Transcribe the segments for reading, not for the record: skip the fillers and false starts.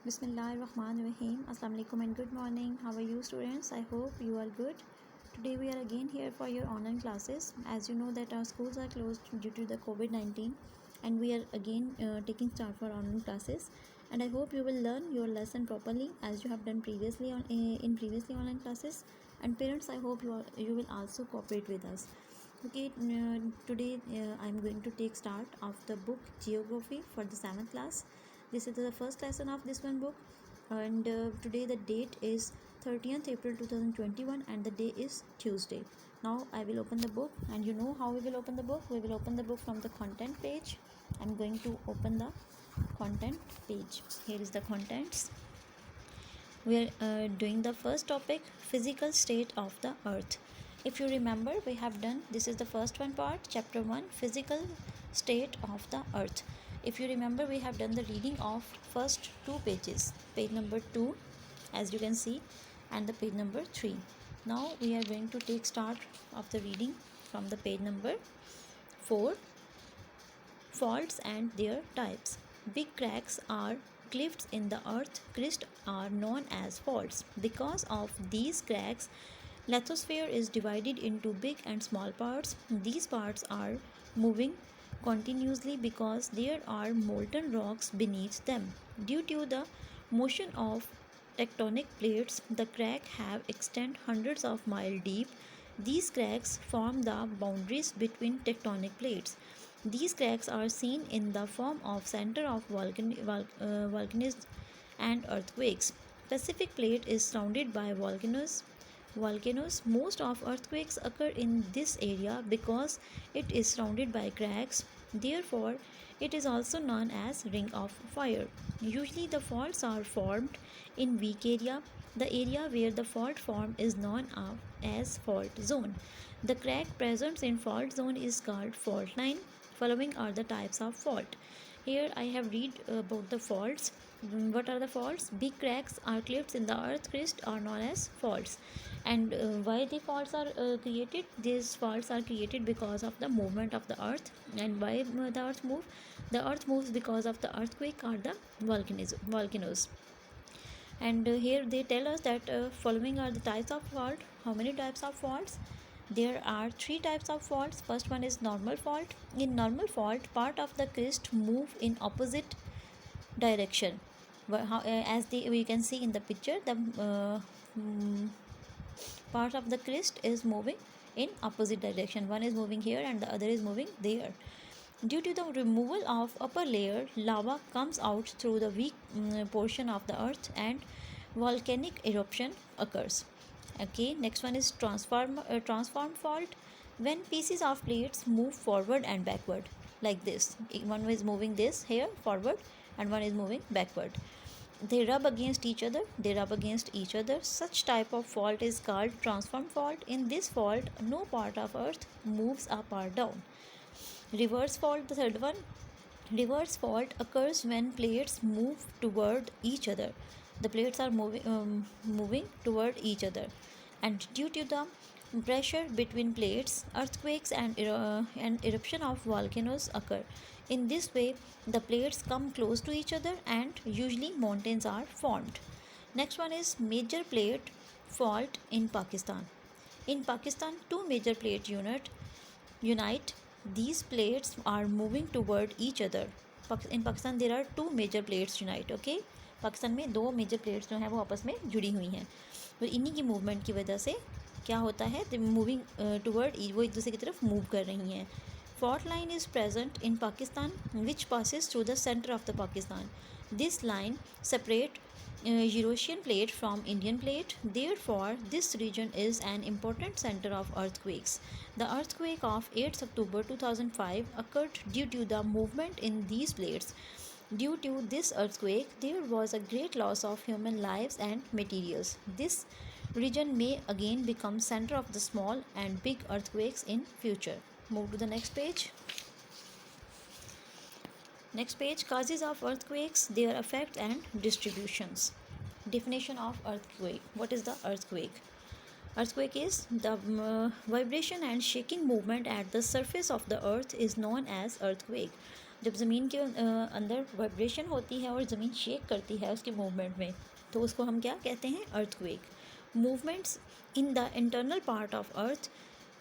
Bismillahirrahmanirrahim. Assalamu alaikum and good morning. How are you students? I hope you are good. Today we are again here for your online classes. As you know that our schools are closed due to the COVID-19 and we are again taking start for online classes, and I hope you will learn your lesson properly as you have done previously in previously online classes. And parents, I hope you will also cooperate with us. Okay, today I am going to take start of the book Geography for the 7th class. This is the first lesson of this one book, and today the date is 30th April 2021 and the day is Tuesday. Now I will open the book, and you know how we will open the book. We will open the book from the content page. I am going to open the content page. Here is the contents. We are doing the first topic, physical state of the earth. If you remember, we have done, this is the first one part, chapter 1, physical state of the earth. If you remember, we have done the reading of first two pages, page number 2 as you can see, and the page number 3. Now we are going to take start of the reading from the page number 4, faults and their types. Big cracks are cliffs in the earth crust are known as faults. Because of these cracks, lithosphere is divided into big and small parts. These parts are moving continuously because there are molten rocks beneath them. Due to the motion of tectonic plates, the cracks have extended hundreds of miles deep. These cracks form the boundaries between tectonic plates. These cracks are seen in the form of center of volcanoes and earthquakes. Pacific plate is surrounded by volcanoes. Most of earthquakes occur in this area because it is surrounded by cracks. Therefore, it is also known as ring of fire. Usually the faults are formed in weak area. The area where the fault formed is known as fault zone. The crack present in fault zone is called fault line. Following are the types of fault. Here I have read about the faults. What are the faults? Big cracks or cliffs in the earth crust are known as faults. And why the faults are created? These faults are created because of the movement of the earth. And why the earth move? The earth moves because of the earthquake or the volcanoes. And here they tell us that following are the types of fault. How many types of faults? There are 3 types of faults. First one is normal fault. In normal fault, part of the crust move in opposite direction. As we can see in the picture, the part of the crust is moving in opposite direction. One is moving here and the other is moving there. Due to the removal of upper layer, lava comes out through the weak portion of the earth and volcanic eruption occurs. Okay, next one is transform fault. When pieces of plates move forward and backward like this, one is moving this here forward and one is moving backward, they rub against each other. Such type of fault is called transform fault. In this fault, no part of earth moves up or down. Reverse fault, the third one. Reverse fault occurs when plates move toward each other. The plates are moving toward each other, and due to the pressure between plates, earthquakes and eruption of volcanoes occur. In this way, the plates come close to each other and usually mountains are formed. Next one is major plate fault in Pakistan. In Pakistan, two major plate unite. These plates are moving toward each other. In Pakistan there are two major plates unite. Okay, Pakistan में दो major plates जो हैं वो आपस में जुड़ी हुई हैं, तो इन्हीं की मूवमेंट की वजह से क्या होता है, मूविंग टुवर्ड वो एक दूसरे की तरफ मूव कर रही हैं. Fault line is present in Pakistan which passes through the center of the Pakistan. This line separates Eurasian plate from Indian plate. Therefore, this region is an important center of earthquakes. The earthquake of 8th October 2005 occurred due to the movement in these plates. Due to this earthquake, there was a great loss of human lives and materials. This region may again become center of the small and big earthquakes in future. Move to the next page. Next page, causes of earthquakes, their effect and distributions. Definition of earthquake. What is the earthquake? Earthquake is the vibration and shaking movement at the surface of the earth is known as earthquake. जब ज़मीन के अंदर vibration होती है और ज़मीन shake करती है उसके मूवमेंट में, तो उसको हम क्या कहते हैं? Earthquake. Movements in the internal part of earth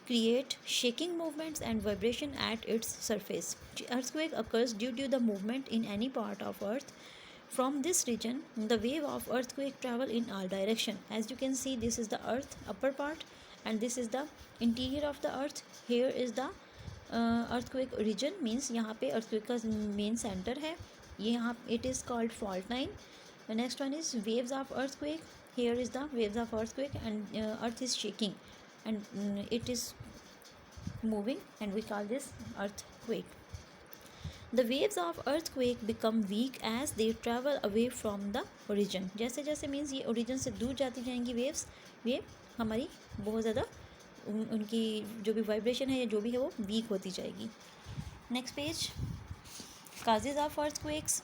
create shaking movements and vibration at its surface. Earthquake occurs due to the movement in any part of earth. From this region, the wave of earthquake travel in all direction. As you can see, this is the earth upper part and this is the interior of the earth. Here is the earthquake region, means यहाँ पे earthquake का main center है. ये यहाँ it is called fault line. The next one is waves of earthquake. Here is the waves of earthquake and earth is shaking and it is moving and we call this earthquake. The waves of earthquake become weak as they travel away from the origin. जैसे जैसे means ये origin से दूर जाती जाएंगी waves, वे हमारी बहुत ज़्यादा उनकी जो भी वाइब्रेशन है या जो भी है वो वीक होती जाएगी. Next page. Causes of earthquakes.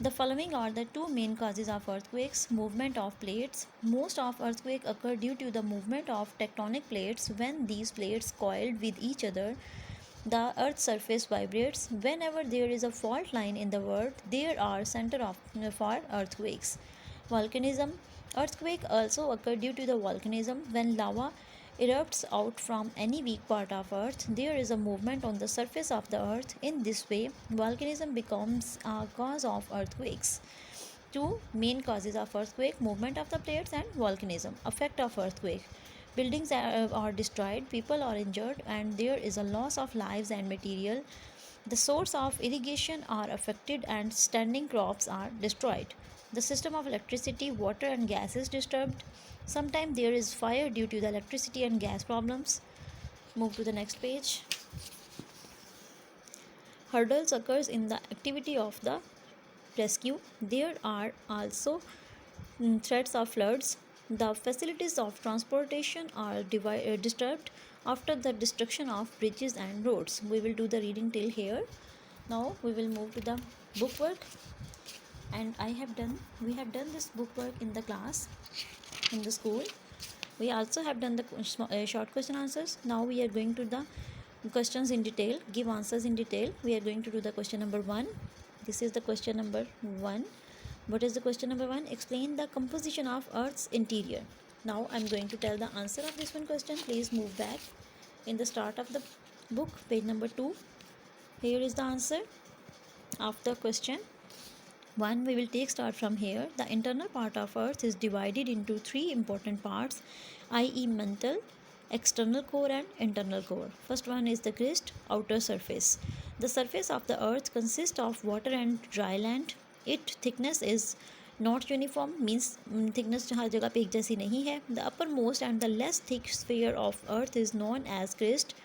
The following are the two main causes of earthquakes. Movement of plates. Most of earthquakes occur due to the movement of tectonic plates. When these plates collide with each other, the earth's surface vibrates. Whenever there is a fault line in the world, there are centers for earthquakes. Volcanism. Earthquakes also occur due to the volcanism. When lava erupts out from any weak part of earth, there is a movement on the surface of the earth. In this way, volcanism becomes a cause of earthquakes. Two main causes of earthquake: movement of the plates and volcanism. Effect of earthquake: buildings are destroyed, people are injured, and there is a loss of lives and material. The source of irrigation are affected and standing crops are destroyed. The system of electricity, water and gas is disturbed. Sometimes there is fire due to the electricity and gas problems. Move to the next page. Hurdles occurs in the activity of the rescue. There are also threats of floods. The facilities of transportation are disturbed after the destruction of bridges and roads. We will do the reading till here. Now we will move to the book work, and we have done this book work in the class in the school. We also have done the short question answers. Now we are going to the questions in detail, give answers in detail. We are going to do the question number 1. This is the question number 1. What is the question number 1? Explain the composition of Earth's interior. Now I am going to tell the answer of this one question. Please move back in the start of the book, page number 2. Here is the answer of the question 1. We will take start from here. The internal part of Earth is divided into 3 important parts, i.e. mantle, external core and internal core. First one is the crust, outer surface. The surface of the Earth consists of water and dry land. Its thickness is not uniform, means thickness हर जगह पे एक जैसी नहीं है. The uppermost and the less thick sphere of Earth is known as crust.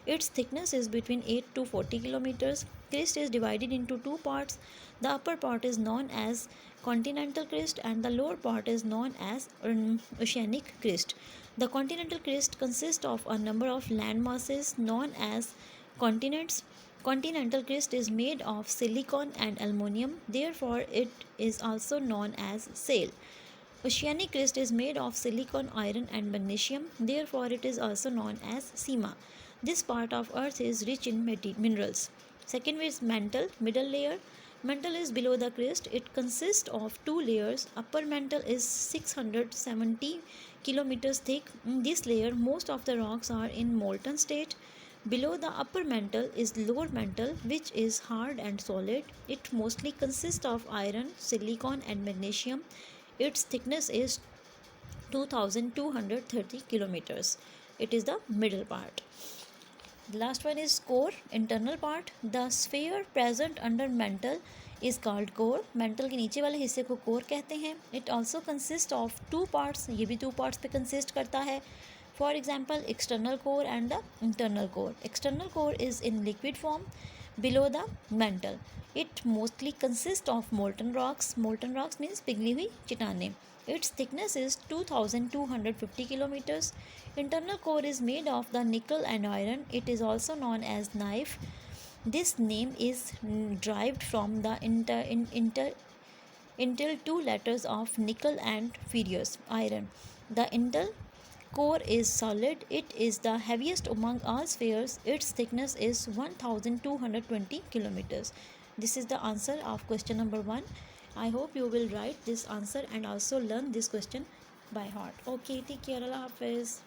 Its thickness is between 8 to 40 kilometers. Crust is divided into 2 parts. The upper part is known as continental crust and the lower part is known as oceanic crust. The continental crust consists of a number of land masses known as continents. Continental crust is made of silicon and aluminium, therefore it is also known as shale. Oceanic crust is made of silicon, iron and magnesium, therefore it is also known as sima. This part of Earth is rich in minerals. Second is mantle, middle layer. Mantle is below the crust. It consists of 2 layers. Upper mantle is 670 kilometers thick. In this layer, most of the rocks are in molten state. Below the upper mantle is lower mantle, which is hard and solid. It mostly consists of iron, silicon and magnesium. Its thickness is 2230 kilometers. It is the middle part. The last one is core, internal part. The sphere present under mantle is called core. Mantle के नीचे वाले हिस्से को core कहते हैं. It also consists of 2 parts. ये भी 2 parts पे consist करता है. For example, external core and the internal core. External core is in liquid form below the mantle. It mostly consists of molten rocks. Molten rocks means पिघली हुई चट्टानें. Its thickness is 2250 kilometers. Internal core is made of the nickel and iron. It is also known as knife. This name is derived from the intel 2 letters of nickel and ferrous iron. The intel core is solid. It is the heaviest among all spheres. Its thickness is 1220 kilometers. This is the answer of question number 1. I hope you will write this answer and also learn this question by heart. Okay, take care. Allah Hafiz.